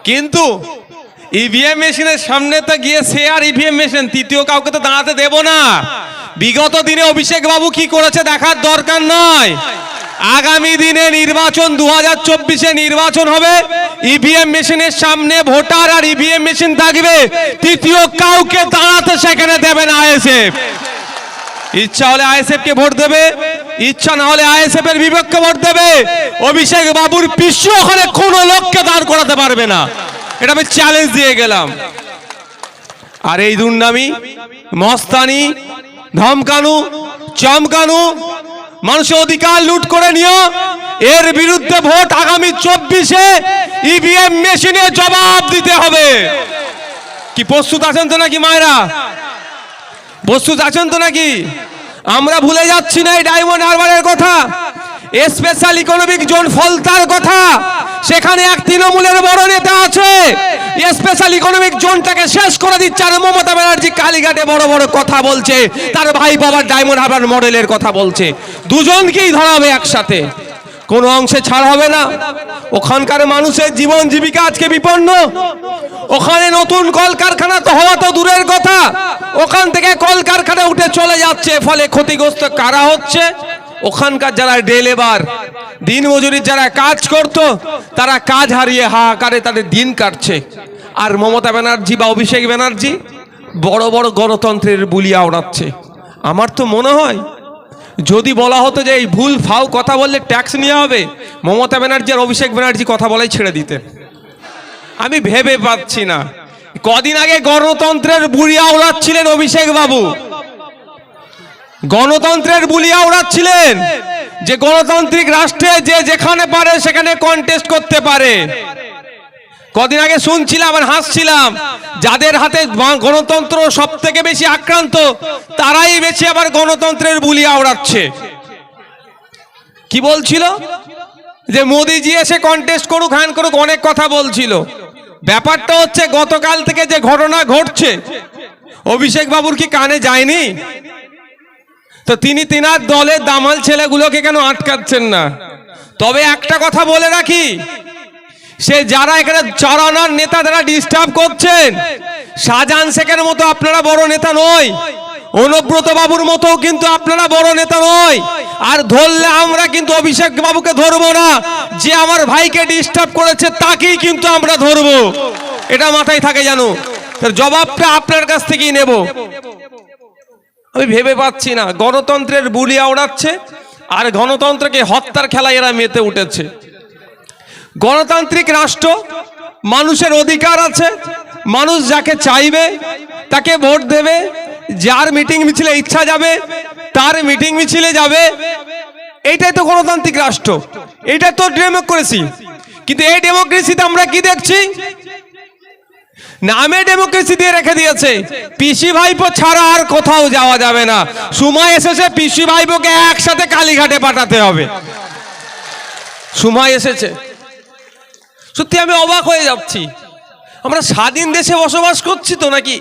কিন্তু ইভিএম মেশিনের সামনে তো গিয়ে সে আর ইভিএম মেশিন তৃতীয় কাউকে তো দাঁড়াতে দেব না। বিগত দিনে অভিষেক বাবু কি করেছে দেখার দরকার নয়। আগামী দিনে নির্বাচন 2024-এ নির্বাচন হবে, ইভিএম মেশিনের সামনে ভোটার আর ইভিএম মেশিন থাকবে, তৃতীয় কাউকে দাঁড়াতে সেখানে দেবে না আইএসএফ। ইচ্ছা হলে আইএসএফ কে ভোট দেবে, ইচ্ছা না হলে আইএসএফ এর বিপক্ষে ভোট দেবে। অভিষেক বাবুর পিছু ওখানে কোনো লোককে দাঁড় করাতে পারবে না, এটা আমি চ্যালেঞ্জ দিয়ে গেলাম। আর এই দুর্নামি, মস্তানি, ধমকানো, চমকানো, মানুষের অধিকার লুট করে নিও, এর বিরুদ্ধে ভোট আগামী 24-এ ইভিএম মেশিনে জবাব দিতে হবে। কি প্রস্তুত আছেন তো নাকি মায়েরা? প্রস্তুত আছেন তো নাকি? আমরা ভুলে যাচ্ছি না এই ডায়মন্ড হারবারের কথা, স্পেশাল ইকোনমিক জোন ফলতার কথা। সেখানে এক তৃণমূলের বড় নেতা আছে, স্পেশাল ইকোনমিক জোনটাকে শেষ করে দিচ্ছে, আর মমতা ব্যানার্জি কালীঘাটে বড় বড় কথা বলছে, তার ভাই বাবার ডায়মন্ড হারবার মডেলের কথা বলছে। দুজনকেই ধরাবে একসাথে, কোনো অংশে ছাড় হবে না। ওখানকার মানুষের জীবন জীবিকা আজকে বিপন্ন। ওখানে নতুন কলকারখানা তো হওয়া তো দূরের কথা, ওখান থেকে কলকারখানা উঠে চলে যাচ্ছে, ফলে ক্ষতিগ্রস্ত কারা হচ্ছে? ওখানকার যারা ডে লেবার, দিন মজুরির যারা কাজ করত, তারা কাজ হারিয়ে হাহাকারে তাদের দিন কাটছে। আর মমতা ব্যানার্জি বা অভিষেক ব্যানার্জি বড় বড় গণতন্ত্রের বুলিয়া ওড়াচ্ছে। আমার তো মনে হয় যদি বলা হতো যে এই ভুল ফাও কথা বললে ট্যাক্স নেওয়া হবে, মমতা ব্যানার্জি আর অভিষেক ব্যানার্জি কথা বলাই ছেড়ে দিতে। আমি ভেবে পাচ্ছি না। কদিন আগে গণতন্ত্রের বুলিয়া ওড়াচ্ছিলেন অভিষেক বাবু, গণতন্ত্রের বুলিয়া ওড়াচ্ছিলেন যে গণতান্ত্রিক রাষ্ট্রে যে যেখানে পারে সেখানে কন্টেস্ট করতে পারে। কদিন আগে শুনছিলাম আর হাসছিলাম, যাদের হাতে গণতন্ত্র সব থেকে বেশি আক্রান্ত তারাই বেশি আবার গণতন্ত্রের বুলিয়া ওড়াচ্ছে। কি বলছিল? যে মোদিজি এসে কন্টেস্ট করুক, হ্যান করুক, অনেক কথা বলছিল। ব্যাপারটা হচ্ছে গতকাল থেকে যে ঘটনা ঘটছে, অভিষেক বাবুর কি কানে যায়নি? তো তিনি তিনার দলের দামাল ছেলেগুলোকে কেন আটকাচ্ছেন না? তবে একটা কথা বলে রাখি, সে যারা এখানে চড়ানোর নেতা যারা ডিস্টার্ব করছেন, শাহজাহান শেখের মতো আপনারা বড় নেতা নয়, অনুব্রত বাবুর মতো কিন্তু আপনারা বড় নেতা নয়। আর ধরলে আমরা কিন্তু অভিষেক বাবুকে ধরবো না, যে আমার ভাইকে ডিস্টার্ব করেছে তাকেই কিন্তু আমরা ধরবো, এটা মাথায় থাকে জানো। তার জবাবটা আপনার কাছ থেকেই নেব। আমি ভেবে পাচ্ছি না, গণতন্ত্রের বুলিয়া ওড়াচ্ছে আর গণতন্ত্রকে হত্যার খেলায় এরা মেতে উঠেছে। গণতান্ত্রিক রাষ্ট্র, মানুষের অধিকার আছে, মানুষ যাকে চাইবে তাকে ভোট দেবে, যার মিটিং মিছিলে ইচ্ছা যাবে তার মিটিং মিছিলে যাবে। এইটাই তো গণতান্ত্রিক রাষ্ট্র, এটা তো ডেমোক্রেসি। কিন্তু এই ডেমোক্রেসিতে আমরা কি দেখছি? নামে ডেমোক্রেসি দিয়ে রেখে দিয়েছে, পিসি ভাইপো ছাড়া আর কোথাও যাওয়া যাবে না। সময় এসেছে পিসি ভাইপোকে একসাথে কালীঘাটে পাঠাতে হবে, সময় এসেছে। সত্যি আমি অবাক হয়ে যাচ্ছি, আমরা স্বাধীন দেশে বসবাস করছি তো নাকি?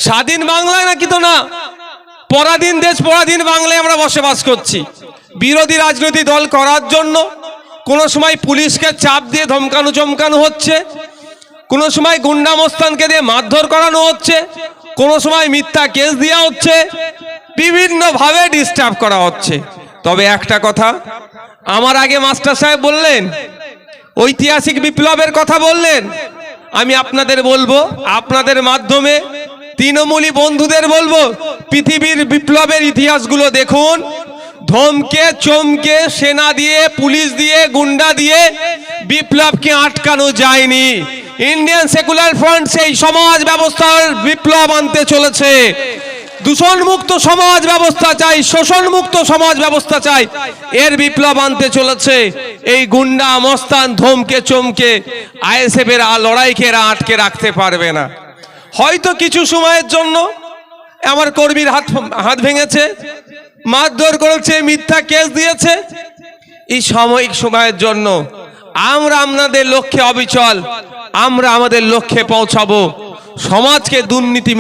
স্বাধীন বাংলায় নাকি? তো না, পরাধীন দেশ পরাধীন বাংলায় আমরা বসবাস করছি। বিরোধী রাজনৈতিক দল করার জন্য কোনো সময় পুলিশকে চাপ দিয়ে ধমকানো চমকানো হচ্ছে, কোনো সময় গুন্ডা মস্তানকে দিয়ে মারধর করানো হচ্ছে, কোনো সময় মিথ্যা কেস দেওয়া হচ্ছে, বিভিন্নভাবে ডিস্টার্ব করা হচ্ছে। তবে একটা কথা, আমার আগে মাস্টার সাহেব বললেন, ঐতিহাসিক বিপ্লবের কথা বললেন, আমি আপনাদের বলবো, আপনাদের মাধ্যমে তৃণমূলী বন্ধুদের বলবো, পৃথিবীর বিপ্লবের ইতিহাসগুলো দেখুন। ধমকে চমকে সেনা দিয়ে, পুলিশ দিয়ে, গুন্ডা দিয়ে বিপ্লবকে আটকানো যায়নি। ইন্ডিয়ান সেকুলার ফ্রন্ট সেই সমাজ ব্যবস্থার বিপ্লব আনতে চলেছে। দূষণমুক্ত সমাজ ব্যবস্থা চাই, শোষণমুক্ত সমাজ ব্যবস্থা চাই, এর বিপ্লব আনতে চলেছে। এই গুন্ডা মস্তান ধমকে চমকে আইএসএফ এর লড়াইকে এরা আটকে রাখতে পারবে না। হয়তো কিছু সময়ের জন্য আমার কর্মীর হাত ভেঙেছে, মারধর করেছে, মিথ্যা কেস দিয়েছে, এই সাময়িক সময়ের জন্য। আমরা আমাদের লক্ষ্যে অবিচল, আমরা আমাদের লক্ষ্যে পৌঁছাবো। সমাজকে দুর্নীতি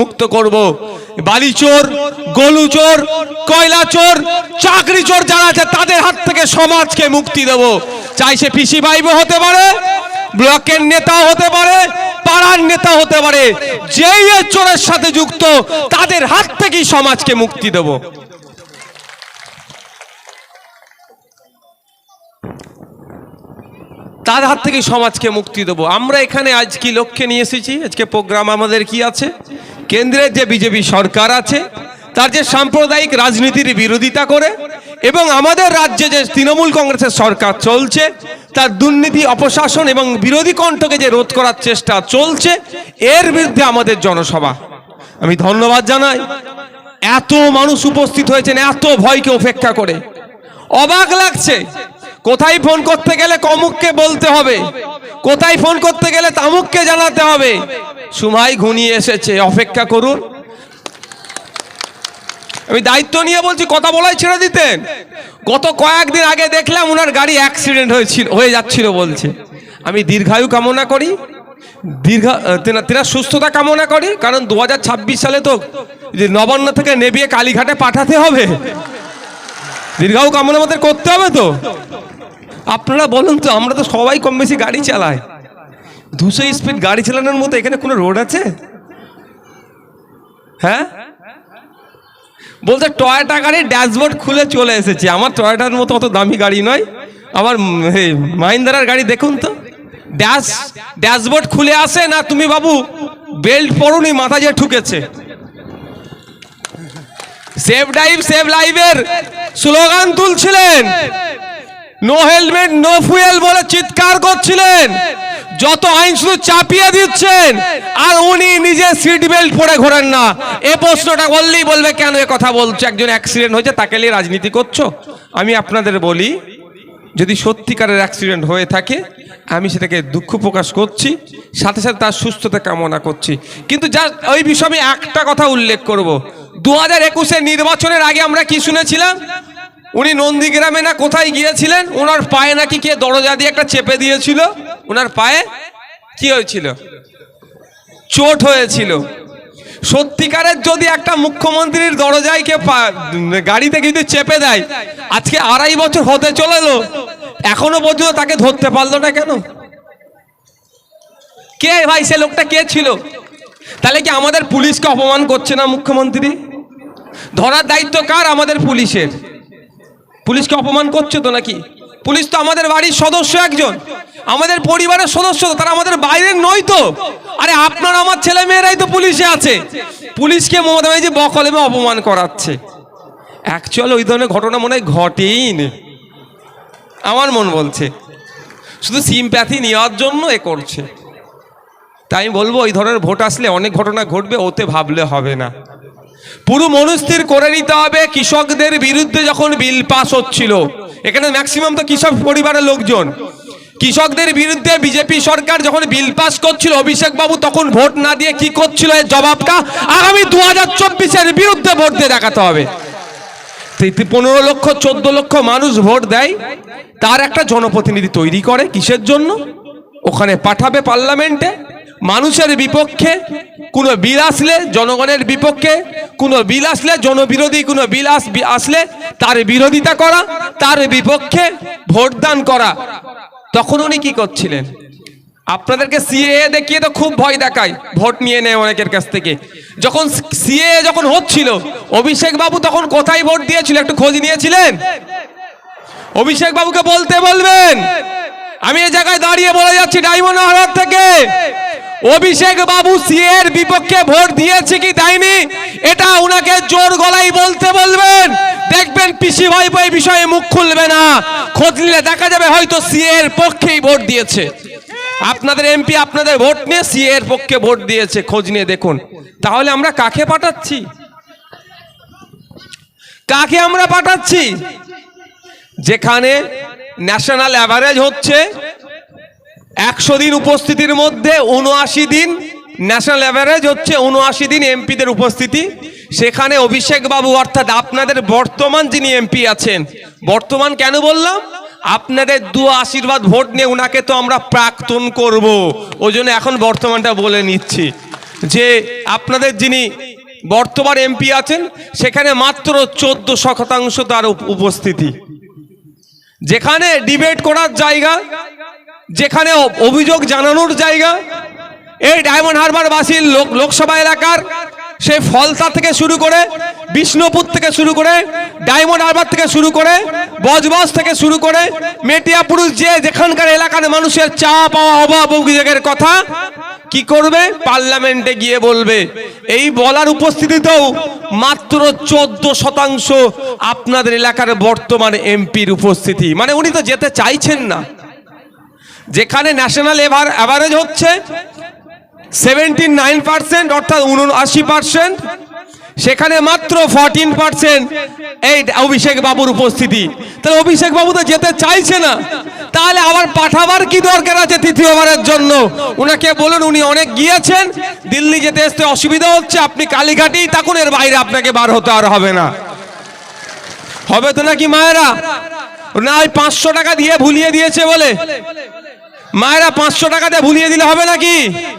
মুক্ত করব। বালিচোর, গলুচোর, কয়লা চোর, চাকরি চোর যারা আছে তাদের হাত থেকে সমাজকে মুক্তি দেব। চাই সে পিসি ভাইবো হতে পারে, ব্লকের নেতা হতে পারে, পাড়ার নেতা হতে পারে, যেই এই চোরের সাথে যুক্ত তাদের হাত থেকেই সমাজকে মুক্তি দেব। তার হাত থেকে সমাজকে মুক্তি দেবো। আমরা এখানে আজ কি লক্ষ্যে নিয়ে এসেছি? আজকে প্রোগ্রাম আমাদের কি আছে? কেন্দ্রের যে বিজেপি সরকার আছে তার যে সাম্প্রদায়িক রাজনীতির বিরোধিতা করে এবং আমাদের রাজ্যে যে তৃণমূল কংগ্রেসের সরকার চলছে তার দুর্নীতি, অপশাসন এবং বিরোধী কণ্ঠকে যে রোধ করার চেষ্টা চলছে, এর বিরুদ্ধে আমাদের জনসভা। আমি ধন্যবাদ জানাই, এত মানুষ উপস্থিত হয়েছেন এত ভয়কে উপেক্ষা করে। অবাক লাগছে, কোথায় ফোন করতে গেলে কমুককে বলতে হবে, কোথায় ফোন করতে গেলে তামুককে জানাতে হবে। সময় ঘনিয়ে এসেছে, অপেক্ষা করুন। আমি দায়িত্ব নিয়ে বলছি, কথা বলাই ছেড়ে দিতেন। গত কয়েকদিন আগে দেখলাম ওনার গাড়ি অ্যাক্সিডেন্ট হয়ে যাচ্ছিল বলছে। আমি দীর্ঘায়ু কামনা করি, তেনার সুস্থতা কামনা করি, কারণ 2026 সালে তো নবান্ন থেকে নেবিয়ে কালীঘাটে পাঠাতে হবে। দীর্ঘায়ু কামনা আমাদের করতে হবে তো। আপনারা বলুন তো, আমরা তো সবাই কম বেশি গাড়ি চালাই, 200 স্পিড গাড়ি চালানোর মতো এখানে কোনো রোড আছে? হ্যাঁ, বলতে টয়োটা গাড়ির ড্যাশবোর্ড খুলে চলে এসেছে। আমার টয়োটার মতো অত দামি গাড়ি নয়, আমার মাহিন্দ্রার গাড়ি দেখুন তো, ড্যাশবোর্ড খুলে আসে না। তুমি বাবু বেল্ট পরুনি, মাথা যে ঠুকেছে। সেভ ড্রাইভ সেভ লাইফের স্লোগান তুলছিলেন, নো হেলমেট নো ফুয়েল বলে চিৎকার করছিলেন। যত আইন শুধু চাপিয়ে দিচ্ছেন, আর উনি নিজে সিট বেল্ট পরে ঘোরেন না। এ প্রশ্নটা বললেই বলবে কেন এ কথা বলছো, একজন অ্যাক্সিডেন্ট হয়েছে তাকে নিয়ে রাজনীতি করছো। আমি আপনাদের বলি, যদি সত্যিকারের অ্যাক্সিডেন্ট হয়ে থাকে আমি সেটাকে দুঃখ প্রকাশ করছি, সাথে সাথে তার সুস্থতা কামনা করছি। কিন্তু যা ওই বিষয়ে আমি একটা কথা উল্লেখ করব, 2021-এর নির্বাচনের আগে আমরা কি শুনেছিলাম? উনি নন্দীগ্রামে না কোথায় গিয়েছিলেন, ওনার পায়ে নাকি কে দরজা দিয়ে একটা চেপে দিয়েছিল। ওনার পায়ে কি হয়েছিল? চোট হয়েছিল। সত্যিকারের যদি একটা মুখ্যমন্ত্রীর দরজায় কে গাড়ি থেকে যদি চেপে দেয়, আজকে 2.5 বছর হতে চলেলো, এখনো পর্যন্ত তাকে ধরতে পারলো না কেন? কে ভাই সে লোকটা কে ছিল? তাহলে কি আমাদের পুলিশকে অপমান করছে না মুখ্যমন্ত্রী? ধরার দায়িত্ব কার? আমাদের পুলিশের। পুলিশকে অপমান করছে তো নাকি? পুলিশ তো আমাদের বাড়ির সদস্য, একজন আমাদের পরিবারের সদস্য, তারা আমাদের বাইরের নয় তো। আরে আপনার আমার ছেলে মেয়েরাই তো পুলিশে আছে। পুলিশকে মমতা ব্যানার্জি বকলেমে অপমান করাচ্ছে। অ্যাকচুয়ালি ওই ধরনের ঘটনা মনে হয় ঘটেইনি, আমার মন বলছে। শুধু সিম্প্যাথি নেওয়ার জন্য এ করছে। তাই আমি বলবো, ওই ধরনের ভোট আসলে অনেক ঘটনা ঘটবে, ওতে ভাবলে হবে না। পুরো মনস্থির করে নিতে হবে। কৃষকদের বিরুদ্ধে যখন বিল পাস হচ্ছিল, এখানে ম্যাক্সিমাম তো কৃষক পরিবারের লোকজন, কৃষকদের বিরুদ্ধে বিজেপি সরকার যখন বিল পাস করছিল, অভিষেক বাবু তখন ভোট না দিয়ে কি করছিল, এর জবাবটা আগামী 2024-এর বিরুদ্ধে ভোট দিয়ে দেখাতে হবে। 15 লক্ষ 14 লক্ষ মানুষ ভোট দেয়, তার একটা জনপ্রতিনিধি তৈরি করে কিসের জন্য? ওখানে পাঠাবে পার্লামেন্টে, মানুষের বিপক্ষে কোনো বিল আসলে, জনগণের বিপক্ষে কোনো বিল আসলে, জনবিরোধী কোনো বিল আসলে তার বিরোধিতা করা, তার বিপক্ষে ভোটদান করা। তখন উনি কি করছিলেন? আপনাদেরকে সিএএ দেখিয়ে তো খুব ভয় দেখায়, ভোট নিয়ে নেয় অনেকের কাছ থেকে। যখন সিএএ যখন হচ্ছিল, অভিষেক বাবু তখন কোথায় ভোট দিয়েছিল একটু খোঁজ নিয়েছিলেন? অভিষেক বাবুকে বলতে বলবেন। আমি এই জায়গায় দাঁড়িয়ে বলে যাচ্ছি ডায়মন্ড হারবার থেকে, অভিষেক বাবু সিএর বিপক্ষে ভোট দিয়েছে কি দেয়নি, এটা উনাকে জোর গলায় বলতে বলবেন। দেখবেন পিসি ভাইপো এই বিষয়ে মুখ খুলবে না, খোঁজ নিলে দেখা যাবে হয়তো সিএর পক্ষেই ভোট দিয়েছে। আপনাদের এমপি আপনাদের ভোট নিয়ে সিএর পক্ষে ভোট দিয়েছে, খোঁজ নিয়ে দেখুন। তাহলে আমরা কাকে পাঠাচ্ছি? কাকে আমরা পাঠাচ্ছি? যেখানে ন্যাশনাল অ্যাভারেজ হচ্ছে 100 দিন উপস্থিতির মধ্যে 79 দিন, ন্যাশনাল অ্যাভারেজ হচ্ছে 79 দিন এমপিদের উপস্থিতি। সেখানে অভিষেক বাবু অর্থাৎ আপনাদের বর্তমান যিনি এমপি আছেন, বর্তমান কেন বললাম? আপনাদের দুয়া আশীর্বাদ ভোট নিয়ে উনাকে তো আমরা প্রাক্তন করব, ওই জন্য এখন বর্তমানটা বলে নিচ্ছি যে আপনাদের যিনি বর্তমান এমপি আছেন সেখানে মাত্র 14% তার উপস্থিতি। যেখানে ডিবেট করার জায়গা যেখানে অভিযোগ জানানোর জায়গা, এই ডায়মন্ড হারবার বাসীর লোকসভা এলাকার সেই ফলতা থেকে শুরু করে বিষ্ণুপুর থেকে শুরু করে ডায়মন্ড হারবার থেকে শুরু করে বজবজ থেকে শুরু করে মেটিয়াপুরুষ যে যেখানকার এলাকার মানুষের চাওয়া পাওয়া অভাব অভিযোগের কথা কি করবে? পার্লামেন্টে গিয়ে বলবে। এই বলার উপস্থিতিতেও মাত্র 14% আপনাদের এলাকার বর্তমান এমপির উপস্থিতি, মানে উনি তো যেতে চাইছেন না। যেখানে ন্যাশনাল অ্যাভারেজ হচ্ছে 79% অর্থাৎ 79%, সেখানে মাত্র 14% এই অভিষেক বাবুর উপস্থিতি। তাহলে অভিষেক বাবু তো যেতে চাইছে না, তাহলে আবার পাঠাবার কি দরকার আছে তৃতীয়বারের জন্য? উনাকে বলুন, উনি অনেক গিয়েছেন, দিল্লি যেতে আসতে অসুবিধা হচ্ছে, আপনি কালীঘাটেই থাকুন, এর বাইরে আপনাকে বার হতে আর হবে না। হবে তো নাকি মায়েরা? না ওই 500 টাকা দিয়ে ভুলিয়ে দিয়েছে বলে মায়েরা 500 টাকা দিয়ে ভুলিয়ে দিলে হবে নাকি?